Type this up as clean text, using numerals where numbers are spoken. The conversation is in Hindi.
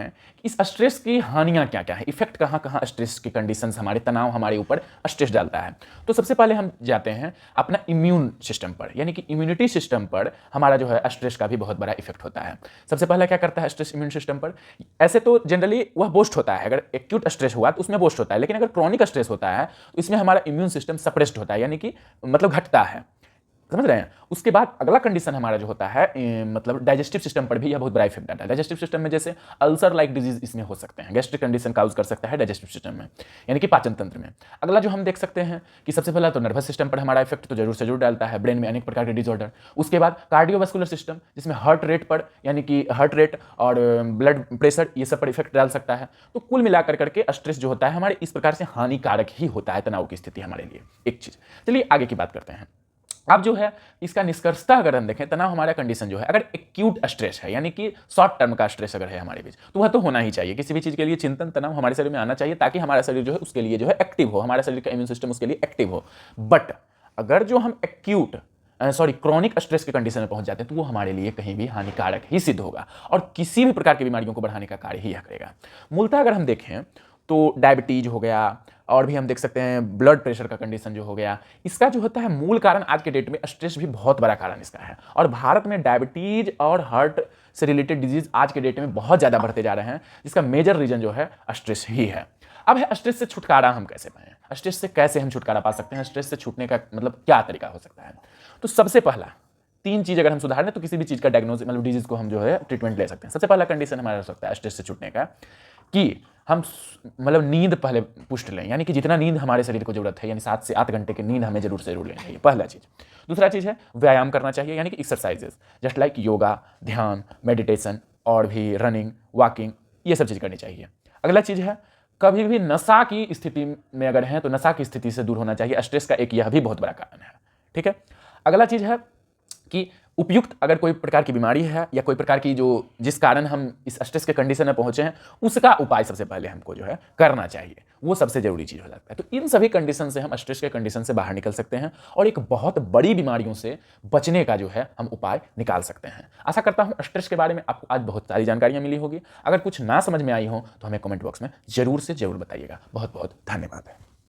हैं कि इस स्ट्रेस की हानियाँ क्या-क्या हैं, इफेक्ट कहाँ-कहाँ स्ट्रेस की कंडीशंस हमारे तनाव हमारे ऊपर स्ट्रेस डालता है। तो सबसे पहले हम जाते हैं अपना इम्यून सिस्टम पर, यानी कि इम्यूनिटी सिस्टम पर हमारा जो है स्ट्रेस का भी बहुत बड़ा इफेक्ट होता है। सबसे पहला क्या करता है स्ट्रेस इम्यून सिस्टम पर? ऐसे तो जनरली वह बूस्ट होता है, अगर एक्यूट स्ट्रेस हुआ तो उसमें बूस्ट होता है, लेकिन अगर क्रॉनिक स्ट्रेस होता है तो इसमें हमारा इम्यून सिस्टम सप्रेस्ड होता है, यानी कि मतलब घटता है। समझ रहे हैं? उसके बाद अगला कंडीशन हमारा जो होता है मतलब डाइजेस्टिव सिस्टम पर भी यह बहुत बड़ा इफेक्ट डालता है। डाइजेस्टिव सिस्टम में जैसे अल्सर लाइक डिजीज इसमें हो सकते हैं, गैस्ट्रिक कंडीशन काउज कर सकता है डाइजेस्टिव सिस्टम में, यानी कि पाचन तंत्र में। अगला जो हम देख सकते हैं कि सबसे पहला तो नर्वस सिस्टम पर हमारा इफेक्ट तो जरूर से जरूर डालता है, ब्रेन में अनेक प्रकार के डिसऑर्डर। उसके बाद कार्डियोवास्कुलर सिस्टम, जिसमें हार्ट रेट पर, यानी कि हार्ट रेट और ब्लड प्रेशर, ये सब पर इफेक्ट डाल सकता है। तो कुल मिलाकर करके स्ट्रेस जो होता है हमारे इस प्रकार से हानिकारक ही होता है तनाव की स्थिति हमारे लिए। एक चीज, चलिए आगे की बात करते हैं। अब जो है इसका निष्कर्षता अगर हम देखें, तनाव हमारा कंडीशन जो है अगर एक्यूट स्ट्रेस है, यानी कि शॉर्ट टर्म का स्ट्रेस अगर है हमारे बीच, तो वह तो होना ही चाहिए। किसी भी चीज़ के लिए चिंतन तनाव हमारे शरीर में आना चाहिए, ताकि हमारा शरीर जो है उसके लिए जो है एक्टिव हो, हमारा शरीर का इम्यून सिस्टम उसके लिए एक्टिव हो। बट अगर जो हम क्रॉनिक स्ट्रेस के कंडीशन में पहुंच जाते हैं तो वो हमारे लिए कहीं भी हानिकारक ही सिद्ध होगा और किसी भी प्रकार की बीमारियों को बढ़ाने का कार्य ही यह करेगा। मूलतः अगर हम देखें तो डायबिटीज हो गया, और भी हम देख सकते हैं ब्लड प्रेशर का कंडीशन जो हो गया, इसका जो होता है मूल कारण आज के डेट में स्ट्रेस भी बहुत बड़ा कारण इसका है। और भारत में डायबिटीज और हार्ट से रिलेटेड डिजीज आज के डेट में बहुत ज़्यादा बढ़ते जा रहे हैं, जिसका मेजर रीजन जो है स्ट्रेस ही है। अब है स्ट्रेस से छुटकारा हम कैसे पाएं, स्ट्रेस से कैसे हम छुटकारा पा सकते हैं, स्ट्रेस से छूटने का मतलब क्या तरीका हो सकता है। तो सबसे पहला 3 चीज अगर हम सुधार लें तो किसी भी चीज का डायग्नोसिस मतलब डिजीज को हम जो है ट्रीटमेंट ले सकते हैं। सबसे पहला कंडीशन हमारा हो सकता है स्ट्रेस से छूटने का कि हम मतलब नींद पहले पुष्ट लें, यानी कि जितना नींद हमारे शरीर को जरूरत है, यानी 7 से 8 घंटे की नींद हमें जरूर से जरूर लेनी चाहिए, पहला चीज। दूसरा चीज है व्यायाम करना चाहिए, यानी कि एक्सरसाइजेस जस्ट लाइक योगा, ध्यान, मेडिटेशन और भी रनिंग, वॉकिंग, ये सब चीज करनी चाहिए। अगला चीज है कभी भी नशा की स्थिति में अगर हैं तो नशा की स्थिति से दूर होना चाहिए, स्ट्रेस का एक यह भी बहुत बड़ा कारण है। ठीक है। अगला चीज है कि उपयुक्त अगर कोई प्रकार की बीमारी है या कोई प्रकार की जो जिस कारण हम इस स्ट्रेस के कंडीशन में पहुंचे हैं, उसका उपाय सबसे पहले हमको जो है करना चाहिए, वो सबसे जरूरी चीज हो जाता है। तो इन सभी कंडीशन से हम स्ट्रेस के कंडीशन से बाहर निकल सकते हैं और एक बहुत बड़ी बीमारियों से बचने का जो है हम उपाय निकाल सकते हैं। आशा करता हूं स्ट्रेस के बारे में आपको आज बहुत सारी जानकारियां मिली होगी। अगर कुछ ना समझ में आई हो तो हमें कमेंट बॉक्स में जरूर से जरूर बताइएगा। बहुत बहुत धन्यवाद।